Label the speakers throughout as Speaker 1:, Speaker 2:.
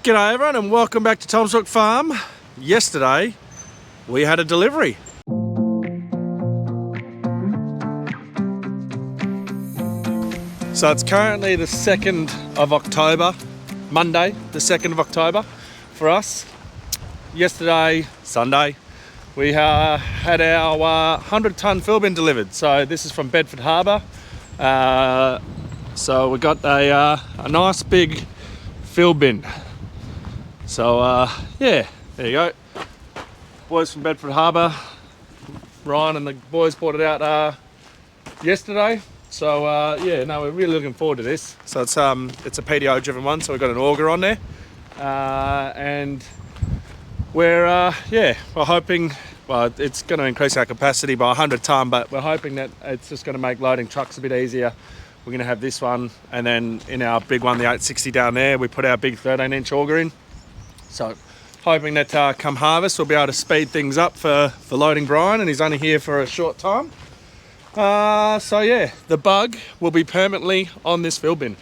Speaker 1: G'day everyone and welcome back to Tom's Brook Farm. Yesterday we had a delivery. So it's currently the 2nd of October, Monday the 2nd of October for us. Yesterday, Sunday, we had our 100-ton fill bin delivered. So this is from Bedford Harbour. So we got a nice big fill bin. So yeah, there you go. Boys from Bedford Harbour, Ryan and the boys brought it out yesterday. So yeah, no, we're really looking forward to this. So it's a PDO driven one, so we've got an auger on there, and we're hoping. Well, it's going to increase our capacity by 100 tonne, but we're hoping that it's just going to make loading trucks a bit easier. We're going to have this one, and then in our big one, the 860 down there, we put our big 13-inch auger in. So hoping that come harvest we'll be able to speed things up for loading Brian, and he's only here for a short time. So yeah, the bug will be permanently on this fill bin.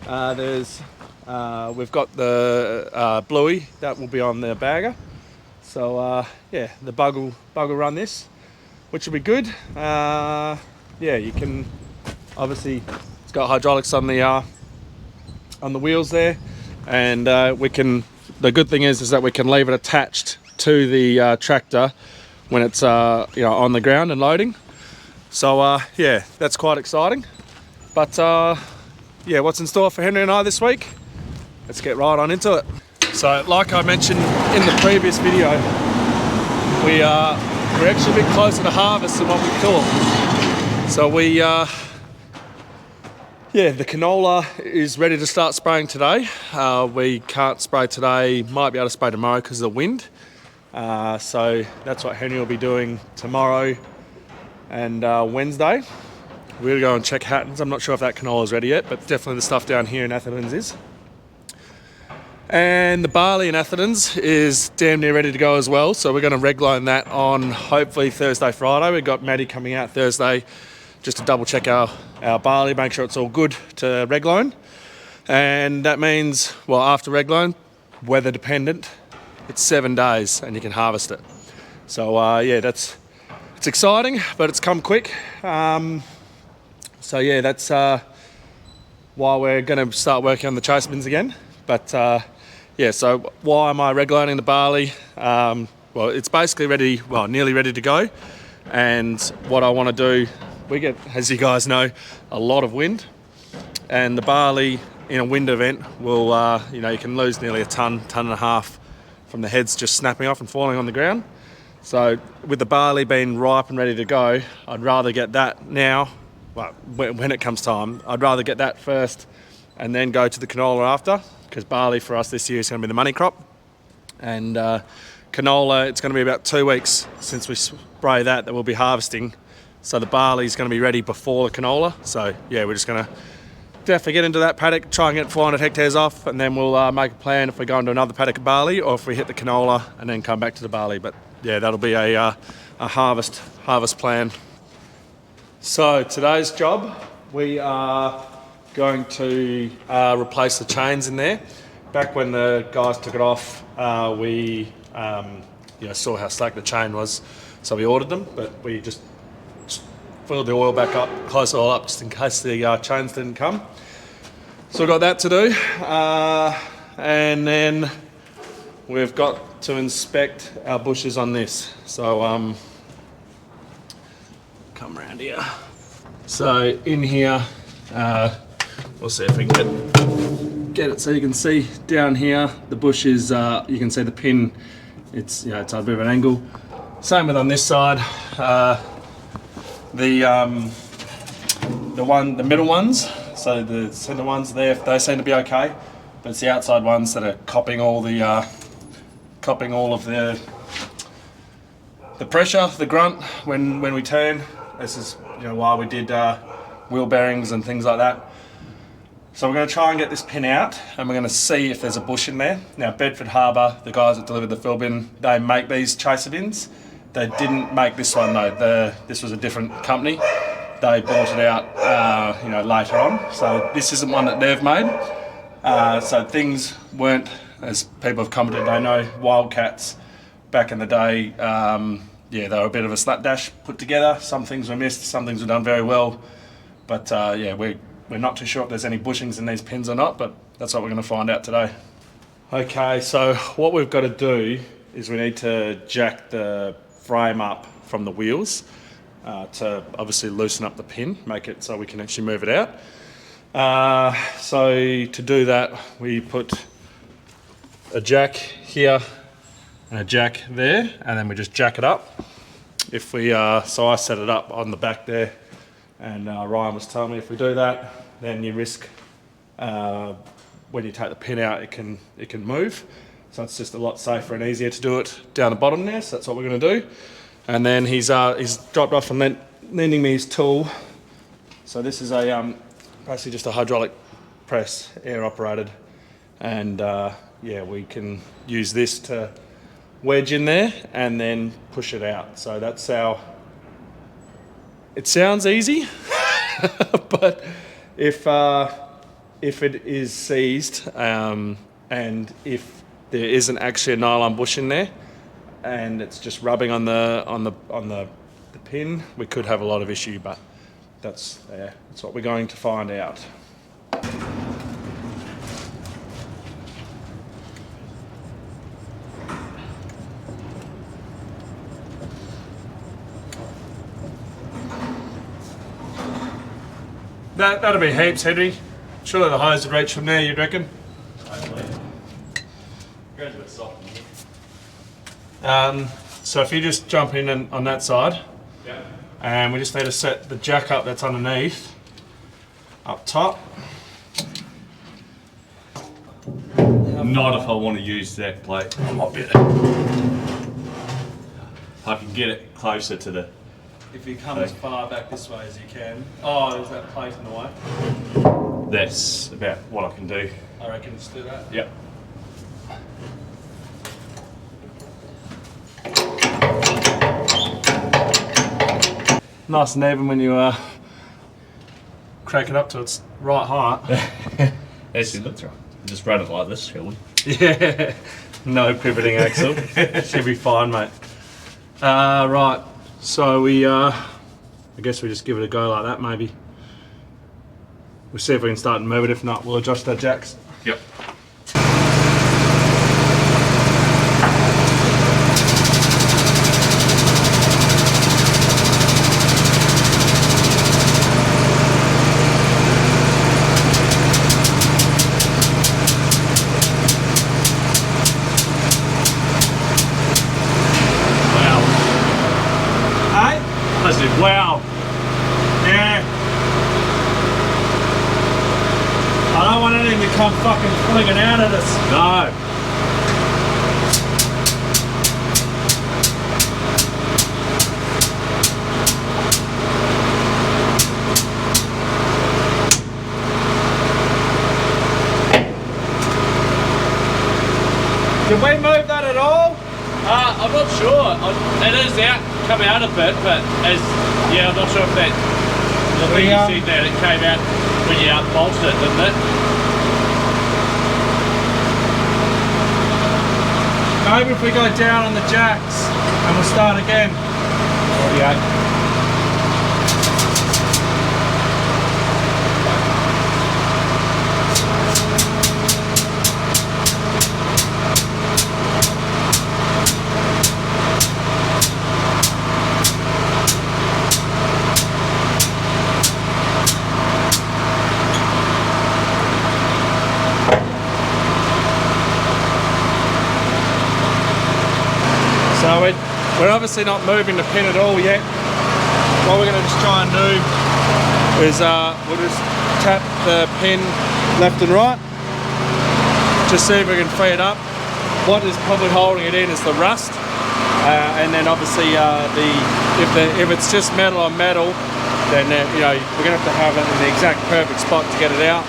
Speaker 1: We've got the bluey that will be on the bagger. So yeah, the bug will run this, which will be good. Yeah, you can obviously, it's got hydraulics on the wheels there, and we can. The good thing is that we can leave it attached to the tractor when it's on the ground and loading. So yeah, that's quite exciting. But yeah, what's in store for Henry and I this week? Let's get right on into it. So like I mentioned in the previous video, we're actually a bit closer to harvest than what we thought. So yeah, the canola is ready to start spraying today. We can't spray today, might be able to spray tomorrow because of the wind. So that's what Henry will be doing tomorrow and Wednesday. We'll go and check Hatton's. I'm not sure if that canola is ready yet, but definitely the stuff down here in Atherton's is. And the barley in Atherton's is damn near ready to go as well. So we're going to regline that on hopefully Thursday, Friday. We've got Maddie coming out Thursday just to double check our barley, make sure it's all good to regline. And that means, well, after regline, weather dependent, it's 7 days and you can harvest it. So yeah, it's exciting, but it's come quick. So yeah, that's why we're going to start working on the chase bins again. But yeah, so why am I reglining the barley? Well, it's basically ready, well, nearly ready to go. And what I want to do, we get, as you guys know, a lot of wind, and the barley in a wind event will, you can lose nearly a ton and a half from the heads just snapping off and falling on the ground. So with the barley being ripe and ready to go, I'd rather get that now, well, when it comes time, I'd rather get that first and then go to the canola after, because barley for us this year is going to be the money crop. And canola, it's going to be about 2 weeks since we spray that we'll be harvesting. So the barley is going to be ready before the canola. So yeah, we're just going to definitely get into that paddock, try and get 400 hectares off, and then we'll make a plan if we go into another paddock of barley or if we hit the canola and then come back to the barley. But yeah, that'll be a harvest plan. So today's job, we are going to replace the chains in there. Back when the guys took it off, we saw how slack the chain was, so we ordered them, but we just filled the oil back up, close it all up just in case the chains didn't come. So we've got that to do, and then we've got to inspect our bushes on this. So come around here. So in here, we'll see if we can get it so you can see down here the bush is, you can see the pin, it's it's a bit of an angle. Same with on this side. The middle ones, so the centre ones there, they seem to be okay, but it's the outside ones that are copying all of the pressure, the grunt when we turn. This is why we did wheel bearings and things like that. So we're going to try and get this pin out, and we're going to see if there's a bush in there. Now Bedford Harbour, the guys that delivered the fill bin, they make these chaser bins. They didn't make this one though. This was a different company. They bought it out, later on. So this isn't one that they've made. So things weren't as people have commented, they know Wildcats back in the day, yeah, they were a bit of a slapdash put together. Some things were missed, some things were done very well. But yeah, we're not too sure if there's any bushings in these pins or not, but that's what we're going to find out today. Okay, so what we've got to do is we need to jack the frame up from the wheels to obviously loosen up the pin, make it so we can actually move it out. So to do that, we put a jack here and a jack there, and then we just jack it up. If we so I set it up on the back there, and Ryan was telling me if we do that, then you risk when you take the pin out, it can move. So it's just a lot safer and easier to do it down the bottom there. So that's what we're going to do. And then he's dropped off and lending me his tool. So this is a basically just a hydraulic press, air operated, and yeah, we can use this to wedge in there and then push it out. So that's how it sounds easy, but if it is seized and if there isn't actually a nylon bush in there and it's just rubbing on the pin, we could have a lot of issue. But that's what we're going to find out. That'll be heaps, Henry. Surely the hose would reach from there, you'd reckon?
Speaker 2: Hopefully. Grows a bit soft in here.
Speaker 1: So if you just jump in on that side,
Speaker 2: Yeah.
Speaker 1: and we just need to set the jack up that's underneath, up top.
Speaker 2: Not if I want to use that plate.
Speaker 1: I might be
Speaker 2: I can get it closer to the...
Speaker 1: If you come as far back this way as you can. Oh, there's that plate in the way.
Speaker 2: That's about what I can do.
Speaker 1: I reckon just do that.
Speaker 2: Yep.
Speaker 1: Nice and even when you crank it up to its right height.
Speaker 2: Actually, that's right. Just run it like this, shall we?
Speaker 1: Yeah, no pivoting axle. Should be fine, mate. Right, so I guess we just give it a go like that, maybe. We'll see if we can start and move it. If not, we'll adjust our jacks.
Speaker 2: Yep.
Speaker 1: Wow. Yeah. I don't want anything to come fucking flinging out at us.
Speaker 2: No.
Speaker 1: Did we move that at all?
Speaker 2: I'm not sure. It is come out a bit, but I'm not sure if that. I think you said that it came out when you bolted it, didn't it?
Speaker 1: Maybe if we go down on the jacks and we'll start again. Yeah. So we're obviously not moving the pin at all yet. What we're going to just try and do is we'll just tap the pin left and right, just see if we can free it up. What is probably holding it in is the rust, and then obviously if it's just metal on metal, then we're going to have it in the exact perfect spot to get it out.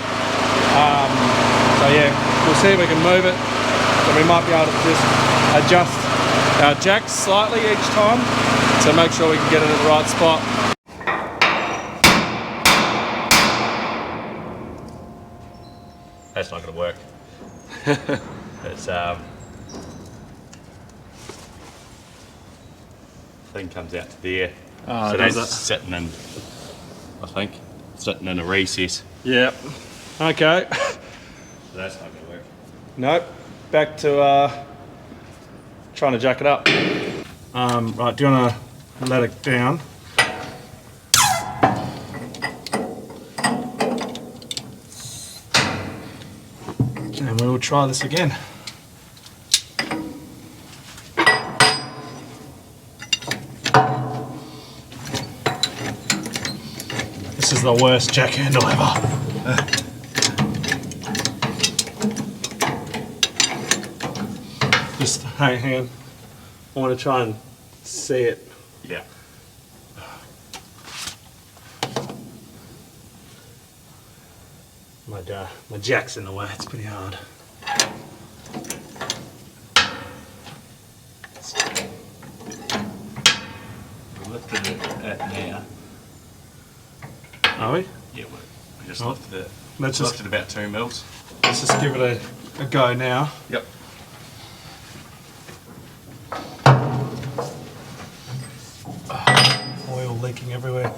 Speaker 1: So yeah, we'll see if we can move it. So we might be able to just adjust our jacks slightly each time to make sure we can get it at the right spot.
Speaker 2: That's not going to work. It's thing comes out to there.
Speaker 1: Oh,
Speaker 2: so
Speaker 1: does
Speaker 2: that's
Speaker 1: it?
Speaker 2: sitting in, I think, sitting in a recess.
Speaker 1: Yep. Okay.
Speaker 2: So that's not going to work.
Speaker 1: Nope. Back to trying to jack it up. Right, do you want to let it down? And we will try this again. This is the worst jack handle ever. Just hang on. I want to try and see it.
Speaker 2: Yeah.
Speaker 1: My jack's in the way, it's pretty hard.
Speaker 2: We lifted it at now.
Speaker 1: Are we?
Speaker 2: Yeah, we just
Speaker 1: Oh.
Speaker 2: lifted it.
Speaker 1: Let's just-
Speaker 2: Lifted about 2 mils.
Speaker 1: Let's just give it a go now.
Speaker 2: Yep.
Speaker 1: Oil leaking everywhere.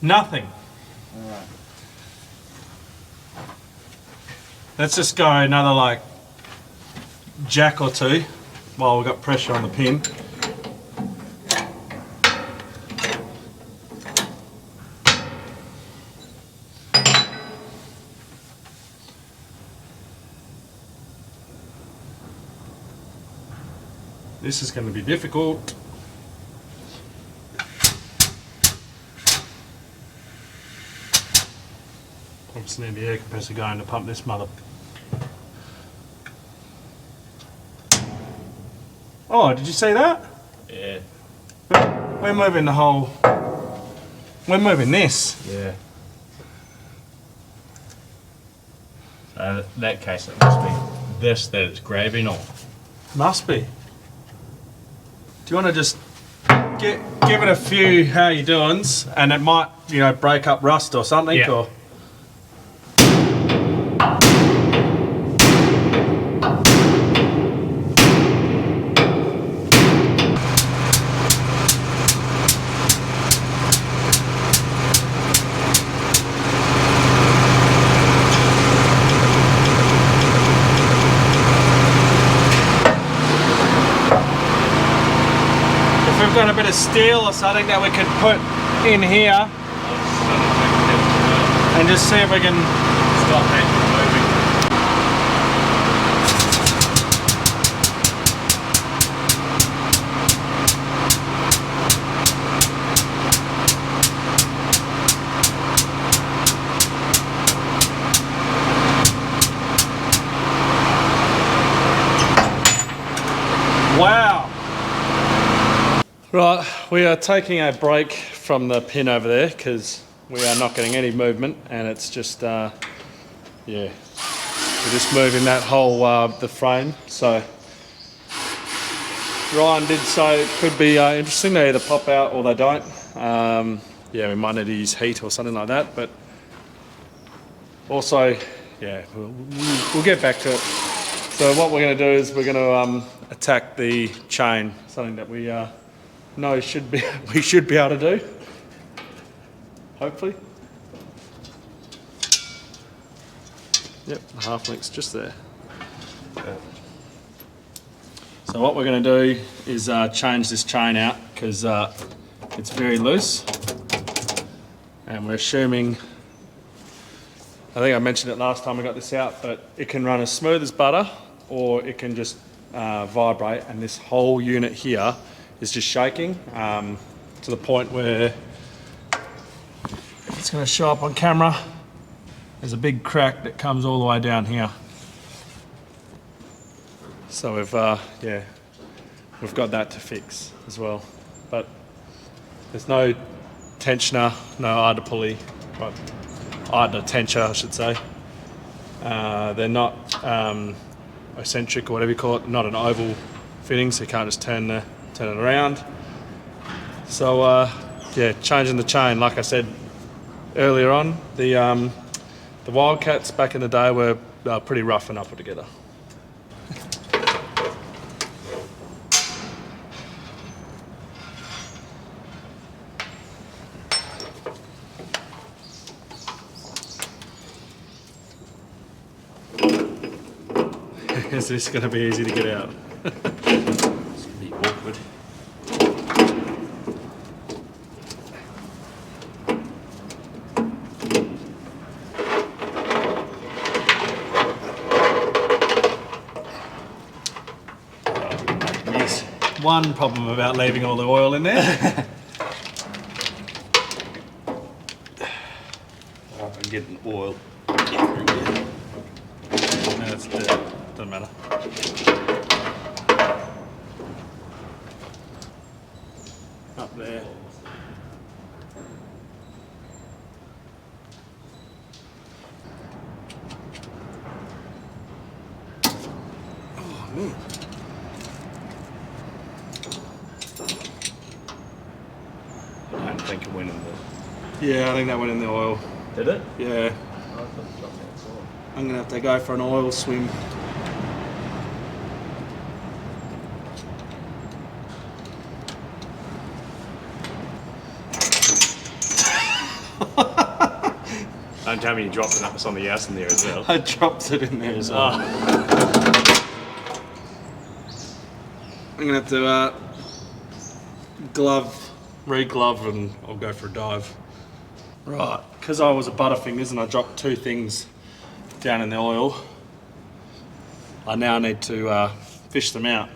Speaker 1: Nothing.
Speaker 2: Alright.
Speaker 1: Let's just go another like jack or two while we've got pressure on the pin. This is going to be difficult. Obviously need the air compressor going to pump this mother. Oh, did you see that?
Speaker 2: Yeah.
Speaker 1: We're moving the whole... We're moving this.
Speaker 2: Yeah. So in that case, it must be this that it's grabbing on.
Speaker 1: Must be. Do you want to just give it a few how you doings, and it might, you know, break up rust or something,
Speaker 2: Yeah.
Speaker 1: or... If we've got a bit of steel or something that we could put in here and just see if we can...
Speaker 2: Stop that from moving.
Speaker 1: Wow! Right, we are taking a break from the pin over there because we are not getting any movement, and it's just, yeah, we're just moving that whole, the frame. So Ryan did say it could be interesting. They either pop out or they don't. Yeah, we might need to use heat or something like that, but also, yeah, we'll get back to it. So what we're going to do is we're going to attack the chain, something that we know we should be able to do, hopefully. Yep, the half link's just there. So what we're going to do is change this chain out because it's very loose, and we're assuming, I think I mentioned it last time we got this out, but it can run as smooth as butter or it can just vibrate, and this whole unit here is just shaking to the point where, if it's going to show up on camera, there's a big crack that comes all the way down here. So we've got that to fix as well. but there's no tensioner, no idler pulley, well, idler tensioner I should say. They're not eccentric or whatever you call it, not an oval fitting, so you can't just turn it around. So yeah, changing the chain, like I said earlier on, the Wildcats back in the day were pretty rough when I put together. Is this going to be easy to get out?
Speaker 2: It's going to be awkward.
Speaker 1: Yes. One problem about leaving all the oil in there.
Speaker 2: I'm getting oil.
Speaker 1: That's dirt. Doesn't matter. Up there. Oh man.
Speaker 2: I don't think it went in the...
Speaker 1: Yeah, I think that went in the oil.
Speaker 2: Did it?
Speaker 1: Yeah. I'm gonna have to go for an oil swim.
Speaker 2: Don't tell me you dropped it up something else in there as well.
Speaker 1: I dropped it in there as well. I'm gonna have to re-glove, and I'll go for a dive. Right, because I was a butterfingers and I dropped two things down in the oil, I now need to fish them out.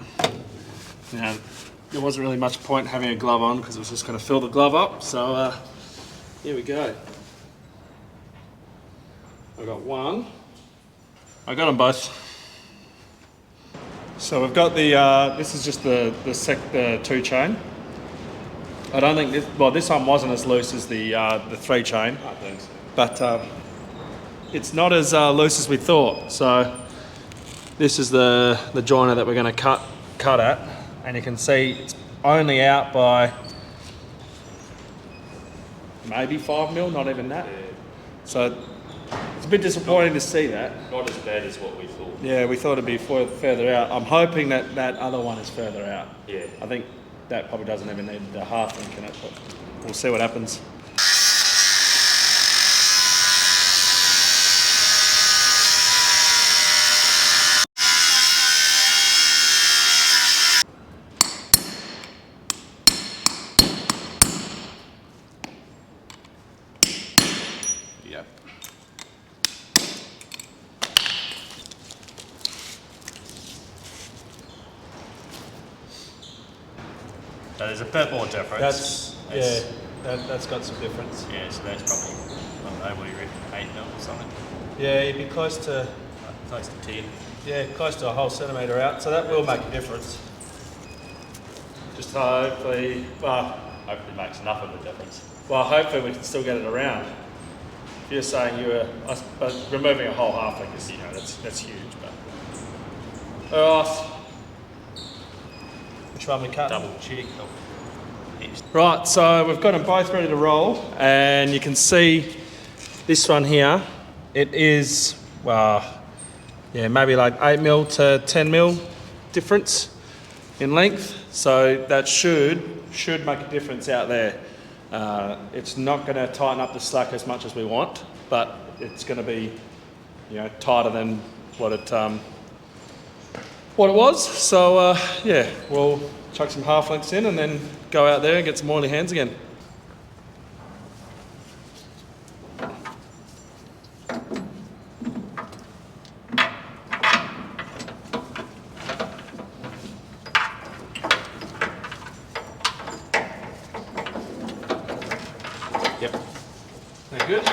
Speaker 1: Now, there wasn't really much point having a glove on because it was just going to fill the glove up, so here we go. I got one. I got them both. So we've got the, this is just the 2 chain. I don't think this one wasn't as loose as the 3 chain.
Speaker 2: I think so.
Speaker 1: But it's not as loose as we thought. So this is the joiner that we're going to cut at, and you can see it's only out by maybe 5 mil, not even that.
Speaker 2: Yeah.
Speaker 1: So it's a bit disappointing to see that.
Speaker 2: Not as bad as what we thought.
Speaker 1: Yeah, we thought it'd be further out. I'm hoping that other one is further out.
Speaker 2: Yeah.
Speaker 1: I think that probably doesn't even need the half link in it, but we'll see what happens.
Speaker 2: Yep. So there's a bit more difference.
Speaker 1: That's got some difference.
Speaker 2: Yeah, so that's probably, I don't know, what do you reckon, 8 mil or something?
Speaker 1: Yeah, you'd be close to
Speaker 2: Close to 10.
Speaker 1: Yeah, close to a whole centimetre out, so that will make a difference. Just hopefully,
Speaker 2: Hopefully it makes enough of a difference.
Speaker 1: hopefully we can still get it around. If you're saying but removing a whole half link is, that's huge, but. Alright. Which one we cut?
Speaker 2: Double check. Next.
Speaker 1: Right, so we've got them both ready to roll, and you can see this one here, it is, maybe like 8 mil to 10 mil difference in length, so that should make a difference out there. It's not going to tighten up the slack as much as we want, but it's going to be, tighter than what it was. So we'll chuck some half lengths in and then go out there and get some oily hands again.
Speaker 2: Yep.
Speaker 1: That good?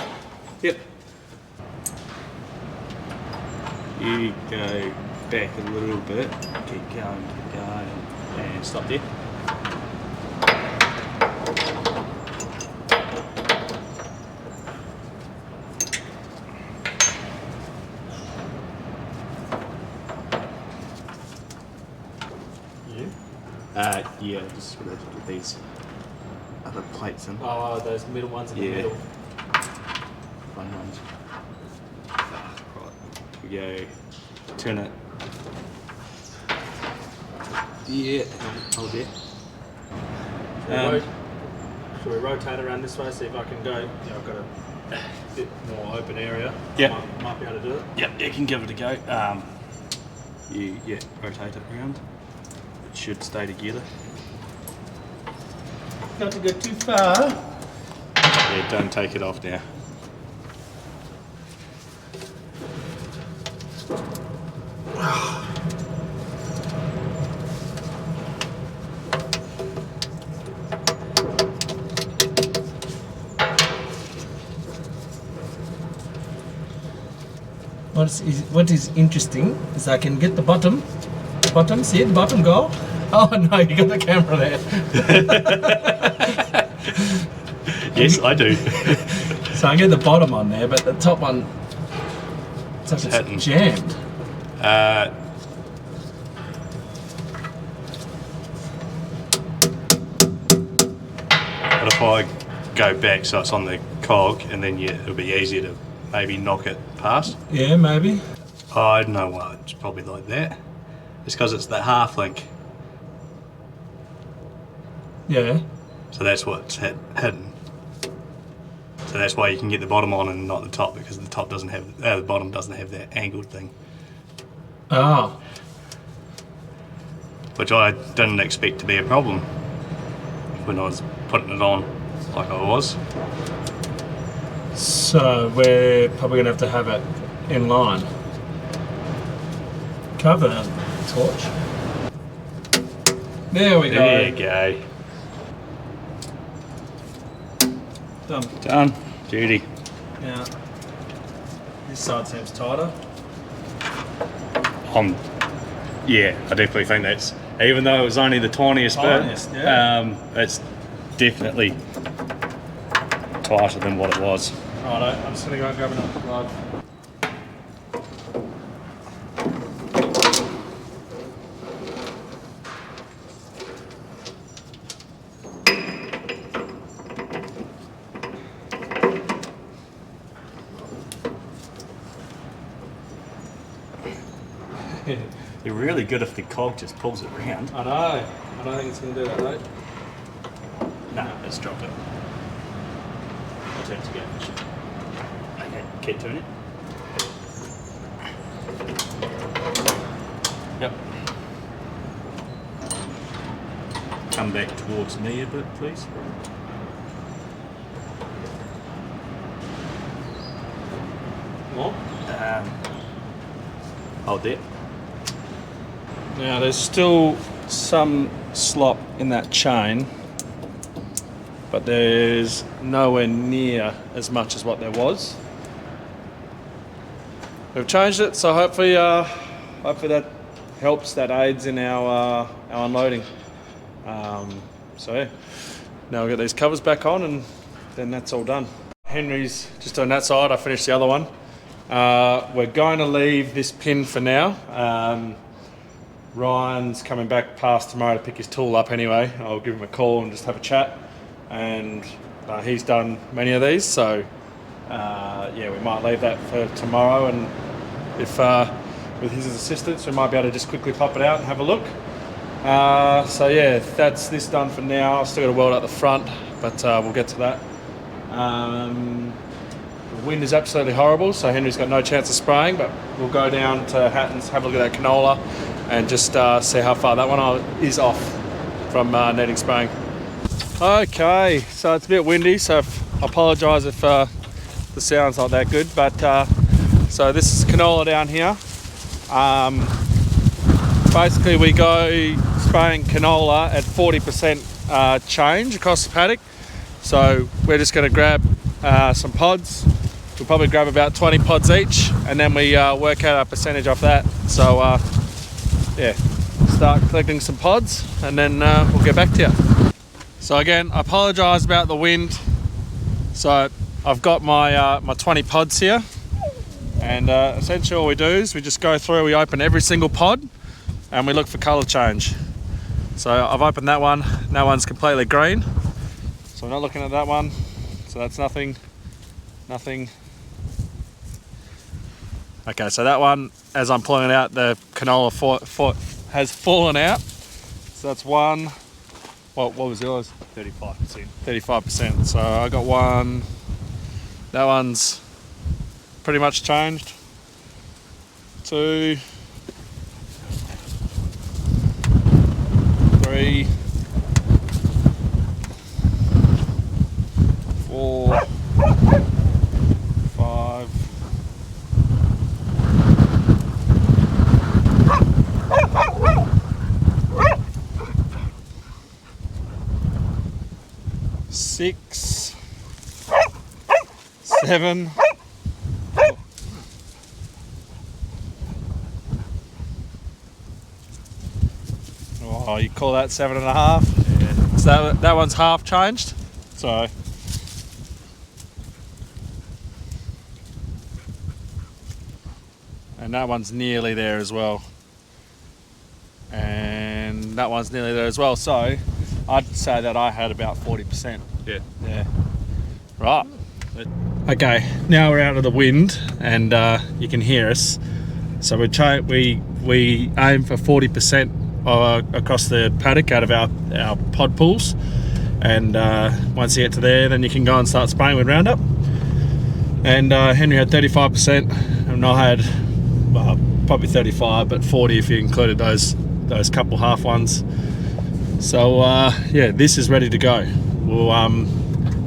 Speaker 1: Yep.
Speaker 2: You go back a little bit, keep going, and stop there.
Speaker 3: Yeah, just with these other plates in.
Speaker 1: Oh, those middle ones in the
Speaker 3: Yeah.
Speaker 1: middle.
Speaker 3: Fun ones. Right, we go, turn it. Yeah, hold it.
Speaker 1: Should we rotate around this way, see if I can go? Yeah, I've got a bit more open area.
Speaker 3: Yeah.
Speaker 1: Might be able to do it.
Speaker 3: Yep, you can give it a go. You rotate it around. It should stay together.
Speaker 1: Not to go too far.
Speaker 3: Yeah, don't take it off now.
Speaker 1: What is interesting is I can get the bottom, see the bottom go? Oh no, you got the camera there.
Speaker 3: Yes, I do.
Speaker 1: So I get the bottom on there, but the top one, it's like
Speaker 3: hitting.
Speaker 1: it's jammed.
Speaker 3: But if I go back so it's on the cog, and then it'll be easier to maybe knock it past.
Speaker 1: Yeah, maybe.
Speaker 3: I don't know why, it's probably like that. It's because it's the half link,
Speaker 1: Yeah.
Speaker 3: so that's what's hidden. So that's why you can get the bottom on and not the top, because the top doesn't have, the bottom doesn't have that angled thing,
Speaker 1: Oh.
Speaker 3: which I didn't expect to be a problem when I was putting it on like I was.
Speaker 1: So we're probably going to have it in line. Cover torch. There we go.
Speaker 3: There you go.
Speaker 1: Done.
Speaker 3: Done. Duty.
Speaker 1: Now, this side seems tighter.
Speaker 3: Yeah, I definitely think that's, even though it was only the tiniest
Speaker 1: Tiniest,
Speaker 3: bit,
Speaker 1: yeah.
Speaker 3: it's definitely tighter than what it was.
Speaker 1: Righto, I'm just going to go and grab another rod.
Speaker 3: They're really good if the cog just pulls it around.
Speaker 1: I know. I don't think it's going to do that, mate.
Speaker 3: No, let's drop it. I'll turn it again. Okay, keep turning it. Yep. Come back towards me a bit, please.
Speaker 1: More?
Speaker 3: Hold there.
Speaker 1: Now, there's still some slop in that chain, but there's nowhere near as much as what there was. We've changed it, so hopefully that helps, that aids in our unloading. So yeah, now we'll get these covers back on and then that's all done. Henry's just on that side, I finished the other one. We're going to leave this pin for now. Ryan's coming back past tomorrow to pick his tool up anyway. I'll give him a call and just have a chat. And he's done many of these, so yeah, we might leave that for tomorrow. And if with his assistance, we might be able to just quickly pop it out and have a look. So yeah, that's this done for now. I've still got to weld out the front, but we'll get to that. The wind is absolutely horrible, so Henry's got no chance of spraying, but we'll go down to Hatton's, have a look at that canola, and just see how far that one is off from netting spraying. Okay, so it's a bit windy, so I apologise if the sound's not that good, but so this is canola down here. Basically we go spraying canola at 40% change across the paddock, so we're just going to grab some pods. We'll probably grab about 20 pods each, and then we work out our percentage off that. So yeah, start collecting some pods and then we'll get back to you. So again, I apologise about the wind. So I've got my 20 pods here, and essentially all we do is we just go through, we open every single pod and we look for colour change. So I've opened that one. That one's completely green. So we're not looking at that one. So that's nothing. Okay, so that one, as I'm pulling it out, the canola has fallen out. So that's one. What was yours?
Speaker 2: 35%.
Speaker 1: 35%. So I got one. That one's pretty much changed. 2, 3, 4, 5, 6, 7. Oh, you call that 7.5?
Speaker 2: Yeah.
Speaker 1: So that one's half changed. So and that one's nearly there as well. And that one's nearly there as well. So I'd say that I had about 40%.
Speaker 2: Yeah.
Speaker 1: Yeah. Right. Okay, now we're out of the wind and you can hear us. So we aim for 40% across the paddock out of our pod pools. And once you get to there, then you can go and start spraying with Roundup. And Henry had 35%, and I had probably 35, but 40 if you included those couple half ones. So yeah, this is ready to go. We'll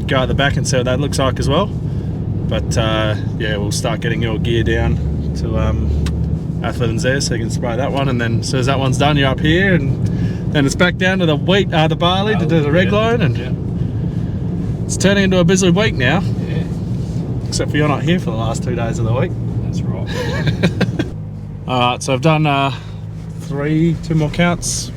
Speaker 1: go at the back and see what that looks like as well. But yeah, we'll start getting your gear down to Atherton's there, so you can spray that one, and then as soon as that one's done, you're up here, and then it's back down to the wheat, the barley to do the reg line, and it's turning into a busy week now.
Speaker 2: Yeah.
Speaker 1: Except for you're not here for the last 2 days of the week.
Speaker 2: That's right.
Speaker 1: Alright, so I've done 3 more counts,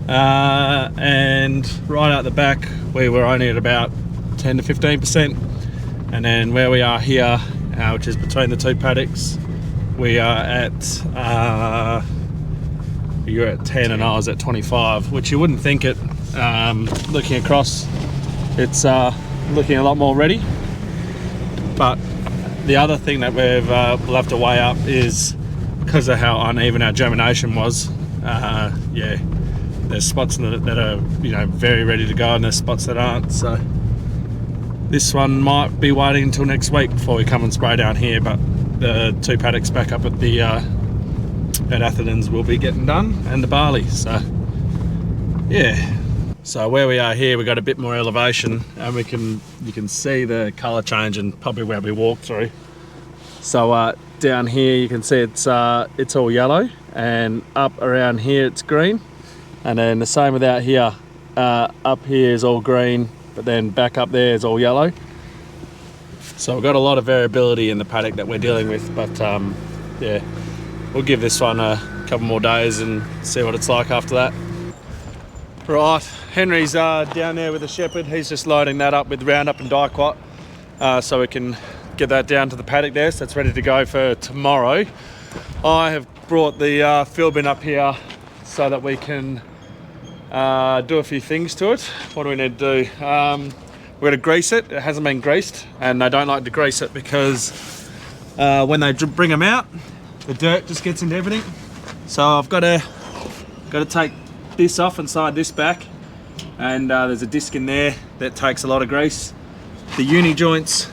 Speaker 1: and right out the back we were only at about 10 to 15%, and then where we are here, which is between the two paddocks, we are at you're at 10 and I was at 25, which you wouldn't think it. Looking across, it's looking a lot more ready. But the other thing that we'll have to weigh up is because of how uneven our germination was. Yeah, there's spots that are very ready to go, and there's spots that aren't. So this one might be waiting until next week before we come and spray down here. But the two paddocks back up at the at Atherton's will be getting done, and the barley. So yeah. So where we are here, we've got a bit more elevation, and you can see the colour change, and probably where we walk through. So down here you can see it's all yellow, and up around here it's green, and then the same with out here. Up here is all green, but then back up there is all yellow. So we've got a lot of variability in the paddock that we're dealing with, but yeah, we'll give this one a couple more days and see what it's like after that. Right, Henry's down there with the shepherd. He's just loading that up with Roundup and Dicot, so we can get that down to the paddock there, so it's ready to go for tomorrow. I have brought the fill bin up here so that we can do a few things to it. What do we need to do? We're going to grease it. It hasn't been greased, and they don't like to grease it because when they bring them out, the dirt just gets into everything. So I've got to take this off inside this back, and there's a disc in there that takes a lot of grease. The uni joints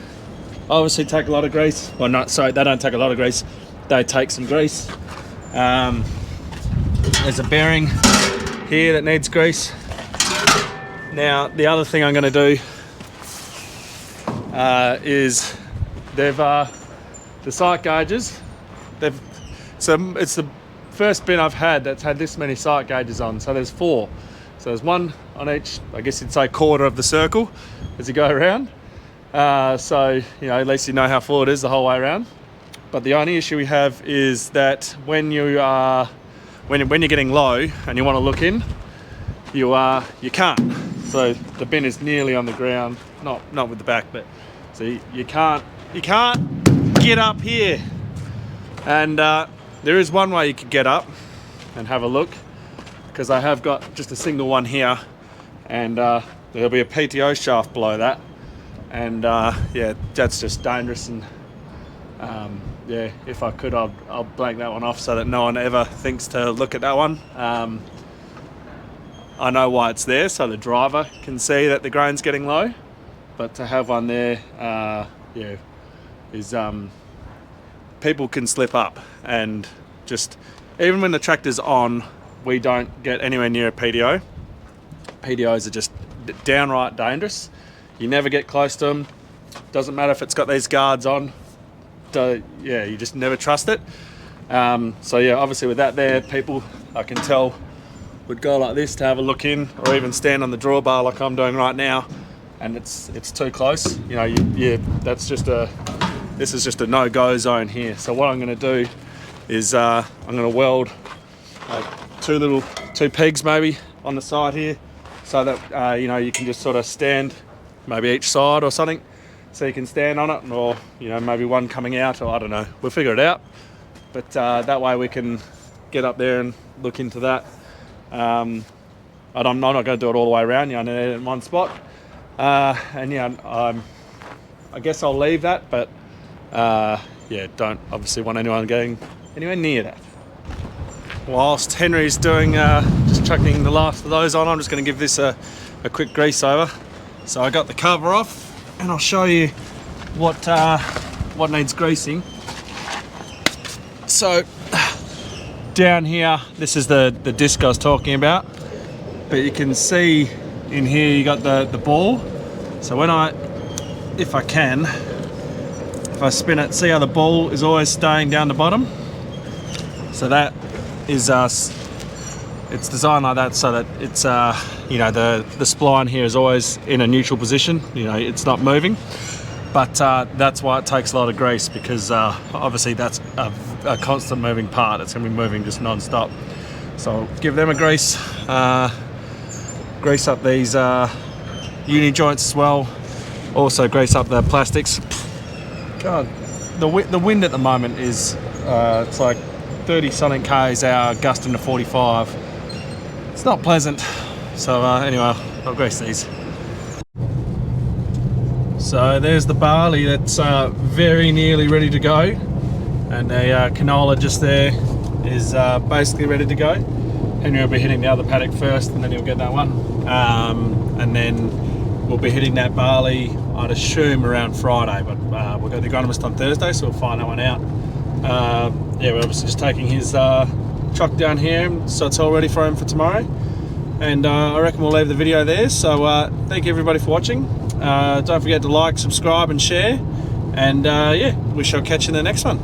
Speaker 1: obviously take a lot of grease. Well, not sorry, they don't take a lot of grease. They take some grease. There's a bearing here that needs grease. Now the other thing I'm going to do is they've the sight gauges. So it's the first bin I've had that's had this many sight gauges on. So there's 4. So there's one on each, I guess you'd say, quarter of the circle as you go around. So at least you know how full it is the whole way around. But the only issue we have is that when you're getting low and you want to look in, you can't. So the bin is nearly on the ground, not with the back, but so you can't get up here. And there is one way you could get up and have a look, because I have got just a single one here, and there'll be a PTO shaft below that, and yeah, that's just dangerous. And yeah, if I could, I'll blank that one off so that no one ever thinks to look at that one. I know why it's there, so the driver can see that the grain's getting low, but to have one there, yeah, is people can slip up, and just even when the tractor's on, we don't get anywhere near a PTO. PTOs are just downright dangerous. You never get close to them. Doesn't matter if it's got these guards on. Yeah, you just never trust it. So yeah, obviously with that there, people, I can tell, would go like this to have a look in, or even stand on the drawbar like I'm doing right now, and it's too close. You know, this is just a no-go zone here. So what I'm going to do is I'm going to weld two pegs maybe on the side here, so that you know, you can just sort of stand maybe each side or something, so you can stand on it, or you know, maybe one coming out, or I don't know, we'll figure it out. But that way we can get up there and look into that. I'm not going to do it all the way around, you know, in one spot. And yeah, I guess I'll leave that, but yeah, don't obviously want anyone getting anywhere near that. Whilst Henry's doing just chucking the last of those on, I'm just going to give this a quick grease over. So I got the cover off, and I'll show you what needs greasing. So down here, this is the disc I was talking about, but you can see in here you got the ball. So if I spin it, see how the ball is always staying down the bottom? So that is it's designed like that so that it's you know, the spline here is always in a neutral position, you know, it's not moving. But that's why it takes a lot of grease, because obviously that's a constant moving part. It's going to be moving just non-stop. So give them a grease. Grease up these uni joints as well. Also grease up the plastics. God, the wind at the moment is it's like 30 something k's hour, gusting to 45. It's not pleasant. So anyway, I'll grease these. So there's the barley that's very nearly ready to go, and the canola just there is basically ready to go. Henry will be hitting the other paddock first, and then he'll get that one, and then we'll be hitting that barley, I'd assume, around Friday, but we've got the agronomist on Thursday, so we'll find that one out. Yeah, we're obviously just taking his truck down here, so it's all ready for him for tomorrow, and I reckon we'll leave the video there. So thank you everybody for watching. Don't forget to like, subscribe and share, and yeah, we shall catch you in the next one.